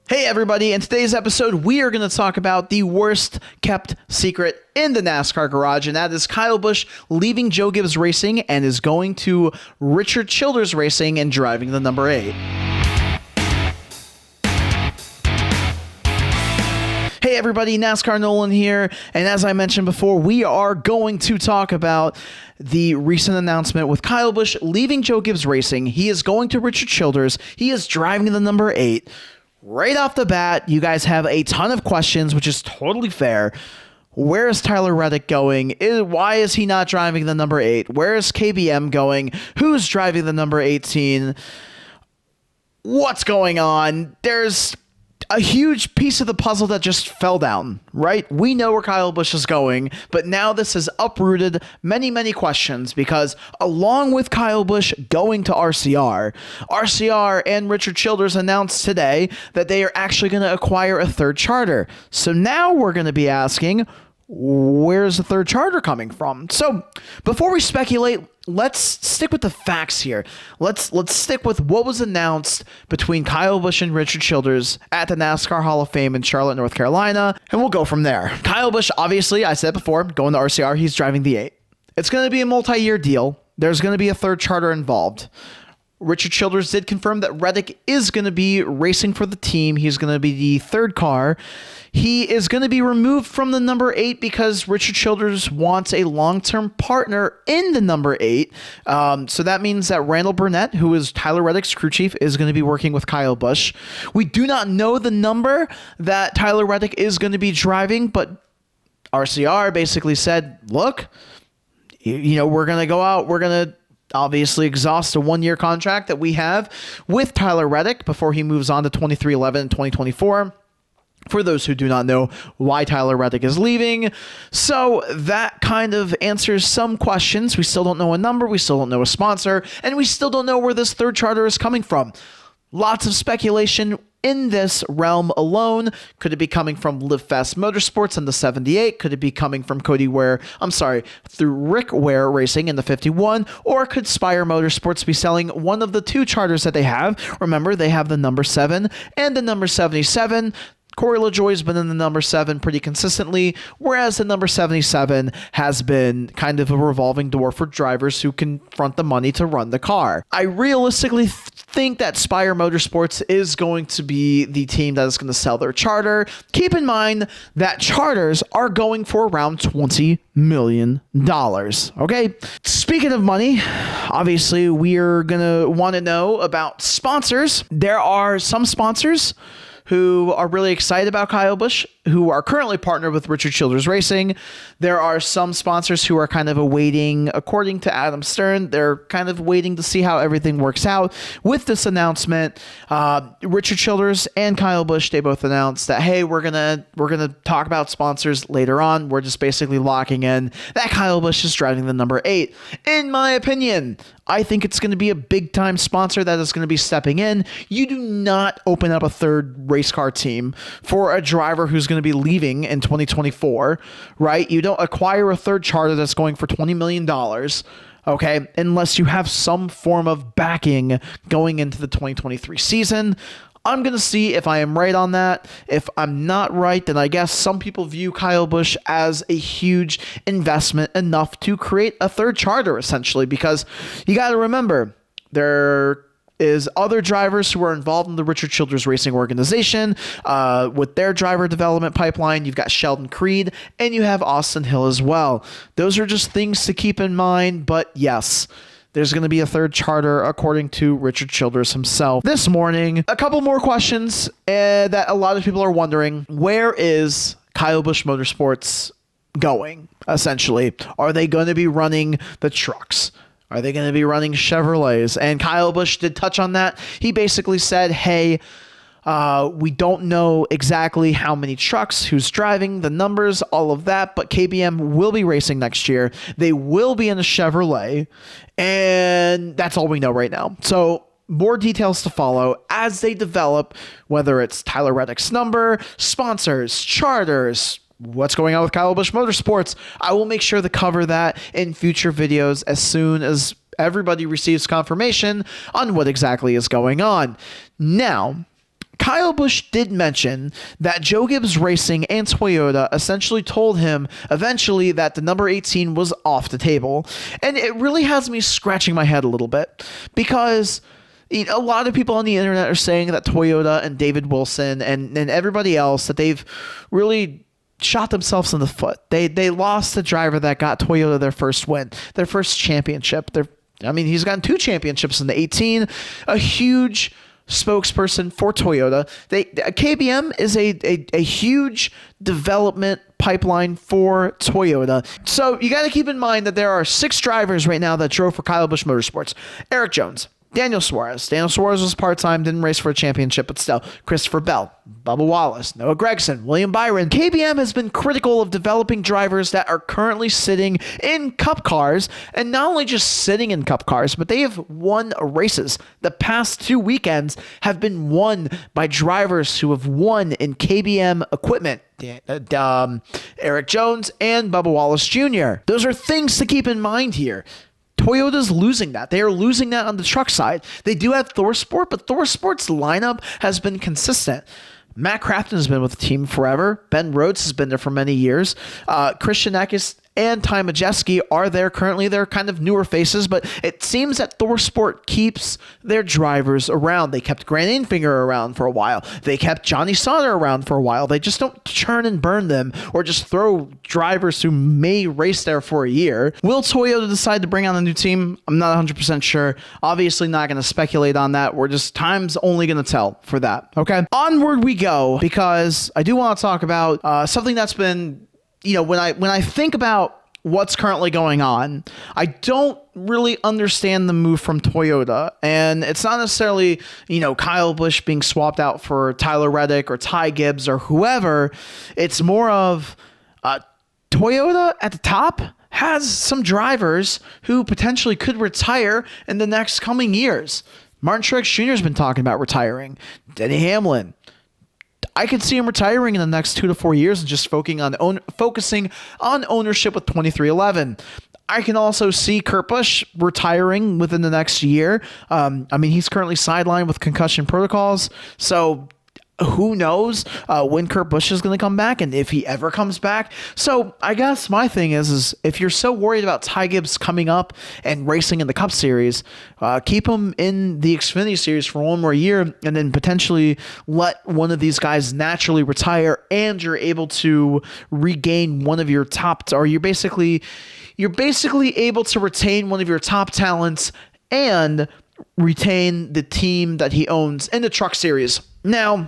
Hey everybody, in today's episode, we are going to talk about the worst kept secret in the NASCAR garage, and that is Kyle Busch leaving Joe Gibbs Racing and is going to Richard Childers Racing and driving the number 8. Hey everybody, NASCAR Nolan here, and as I mentioned before, we are going to talk about the recent announcement with Kyle Busch leaving Joe Gibbs Racing. He is going to Richard Childers. He is driving the number 8. Right off the bat, you guys have a ton of questions, which is totally fair. Where is Tyler Reddick going? Why is he not driving the number 8? Where is KBM going? Who's driving the number 18? What's going on? There's a huge piece of the puzzle that just fell down, right? We know where Kyle Busch is going, but now this has uprooted many, many questions because along with Kyle Busch going to RCR and Richard Childers announced today that they are actually going to acquire a third charter. So now we're going to be asking, where's the third charter coming from? So before we speculate, let's stick with the facts here. Let's stick with what was announced between Kyle Busch and Richard Childers at the NASCAR Hall of Fame in Charlotte, North Carolina, and we'll go from there. Kyle Busch, obviously, I said before, going to RCR, he's driving the 8. It's going to be a multi-year deal. There's going to be a third charter involved. Richard Childers did confirm that Reddick is going to be racing for the team. He's going to be the third car. He is going to be removed from the number 8 because Richard Childers wants a long-term partner in the number 8. So that means that Randall Burnett, who is Tyler Reddick's crew chief, is going to be working with Kyle Busch. We do not know the number that Tyler Reddick is going to be driving, but RCR basically said, look, we're going to go out. We're going to obviously exhaust a one-year contract that we have with Tyler Reddick before he moves on to 2311 and 2024. For those who do not know why Tyler Reddick is leaving. So that kind of answers some questions. We still don't know a number. We still don't know a sponsor. And we still don't know where this third charter is coming from. Lots of speculation in this realm alone. Could it be coming from Live Fast Motorsports in the 78? Could it be coming from through Rick Ware Racing in the 51? Or could Spire Motorsports be selling one of the two charters that they have? Remember, they have the number 7 and the number 77. Corey LaJoie has been in the number 7 pretty consistently, whereas the number 77 has been kind of a revolving door for drivers who can front the money to run the car. I realistically think that Spire Motorsports is going to be the team that is going to sell their charter. Keep in mind that charters are going for around $20 million. Okay? Speaking of money, obviously we're going to want to know about sponsors. There are some sponsors who are really excited about Kyle Busch, who are currently partnered with Richard Childers Racing. There are some sponsors who are kind of awaiting, according to Adam Stern, they're kind of waiting to see how everything works out. With this announcement, Richard Childers and Kyle Busch, they both announced that, hey, we're gonna talk about sponsors later on. We're just basically locking in that Kyle Busch is driving the number 8. In my opinion, I think it's going to be a big-time sponsor that is going to be stepping in. You do not open up a third race car team for a driver who's going to be leaving in 2024, right? You don't acquire a third charter that's going for $20 million, okay, unless you have some form of backing going into the 2023 season. I'm going to see if I am right on that. If I'm not right, then I guess some people view Kyle Busch as a huge investment enough to create a third charter, essentially, because you got to remember, there is other drivers who are involved in the Richard Childers Racing organization with their driver development pipeline. You've got Sheldon Creed and you have Austin Hill as well. Those are just things to keep in mind, but yes, there's going to be a third charter, according to Richard Childers himself. This morning, a couple more questions that a lot of people are wondering. Where is Kyle Busch Motorsports going, essentially? Are they going to be running the trucks? Are they going to be running Chevrolets? And Kyle Busch did touch on that. He basically said, hey, we don't know exactly how many trucks, who's driving, the numbers, all of that, but KBM will be racing next year. They will be in a Chevrolet, and that's all we know right now. So more details to follow as they develop, whether it's Tyler Reddick's number, sponsors, charters, what's going on with Kyle Busch Motorsports. I will make sure to cover that in future videos as soon as everybody receives confirmation on what exactly is going on. Now, Kyle Busch did mention that Joe Gibbs Racing and Toyota essentially told him eventually that the number 18 was off the table. And it really has me scratching my head a little bit because a lot of people on the internet are saying that Toyota and David Wilson and everybody else, that they've really shot themselves in the foot. They lost the driver that got Toyota their first win, their first championship. He's gotten 2 championships in the 18, a huge spokesperson for Toyota. KBM is a huge development pipeline for Toyota. So you got to keep in mind that there are 6 drivers right now that drove for Kyle Busch Motorsports. Eric Jones, Daniel Suarez. Daniel Suarez was part-time, didn't race for a championship, but still. Christopher Bell, Bubba Wallace, Noah Gragson, William Byron. KBM has been critical of developing drivers that are currently sitting in Cup cars, and not only just sitting in Cup cars, but they have won races. The past 2 weekends have been won by drivers who have won in KBM equipment. Eric Jones and Bubba Wallace Jr. Those are things to keep in mind here. Toyota's losing that. They are losing that on the truck side. They do have ThorSport, but ThorSport's lineup has been consistent. Matt Crafton has been with the team forever. Ben Rhodes has been there for many years. Christian Eckes and Ty Majeski are there currently. They're kind of newer faces, but it seems that ThorSport keeps their drivers around. They kept Grant Enfinger around for a while. They kept Johnny Sauter around for a while. They just don't churn and burn them or just throw drivers who may race there for a year. Will Toyota decide to bring on a new team? I'm not 100% sure. Obviously not going to speculate on that. Time's only going to tell for that. Okay. Onward we go, because I do want to talk about something that's been, when I think about what's currently going on, I don't really understand the move from Toyota. And it's not necessarily, Kyle Busch being swapped out for Tyler Reddick or Ty Gibbs or whoever. It's more of Toyota at the top has some drivers who potentially could retire in the next coming years. Martin Truex Jr. has been talking about retiring. Denny Hamlin, I could see him retiring in the next 2 to 4 years and just focusing on ownership with 2311. I can also see Kurt Busch retiring within the next year. He's currently sidelined with concussion protocols, so who knows when Kurt Busch is going to come back and if he ever comes back. So I guess my thing is if you're so worried about Ty Gibbs coming up and racing in the Cup Series, keep him in the Xfinity Series for 1 more year and then potentially let one of these guys naturally retire, and you're able to regain one of your top, or you're basically able to retain one of your top talents and retain the team that he owns in the Truck Series. Now,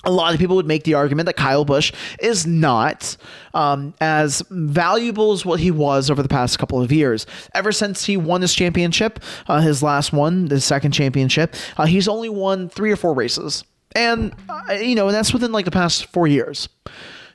a lot of people would make the argument that Kyle Busch is not as valuable as what he was over the past couple of years. Ever since he won his championship, his last one, the second championship, he's only won 3 or 4 races. And, and that's within like the past 4 years.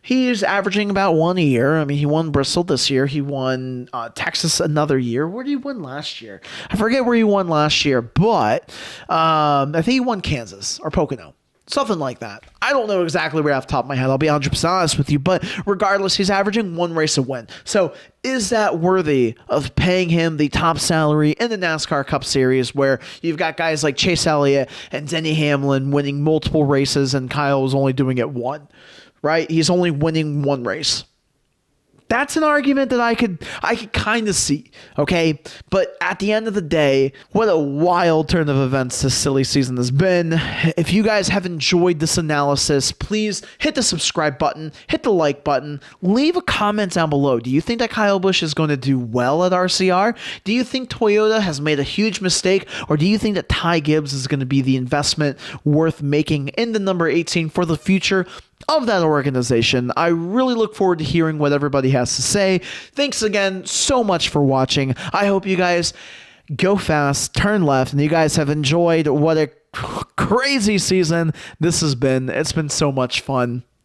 He's averaging about 1 a year. He won Bristol this year. He won Texas another year. Where did he win last year? I forget where he won last year, but I think he won Kansas or Pocono. Something like that. I don't know exactly where off the top of my head. I'll be 100% honest with you. But regardless, he's averaging 1 race a win. So is that worthy of paying him the top salary in the NASCAR Cup Series, where you've got guys like Chase Elliott and Denny Hamlin winning multiple races and Kyle is only doing it 1, right? He's only winning 1 race. That's an argument that I could kind of see, okay? But at the end of the day, what a wild turn of events this silly season has been. If you guys have enjoyed this analysis, please hit the subscribe button, hit the like button, leave a comment down below. Do you think that Kyle Busch is going to do well at RCR? Do you think Toyota has made a huge mistake? Or do you think that Ty Gibbs is going to be the investment worth making in the number 18 for the future of that organization? I really look forward to hearing what everybody has to say. Thanks again so much for watching. I hope you guys go fast, turn left, and you guys have enjoyed what a crazy season this has been. It's been so much fun.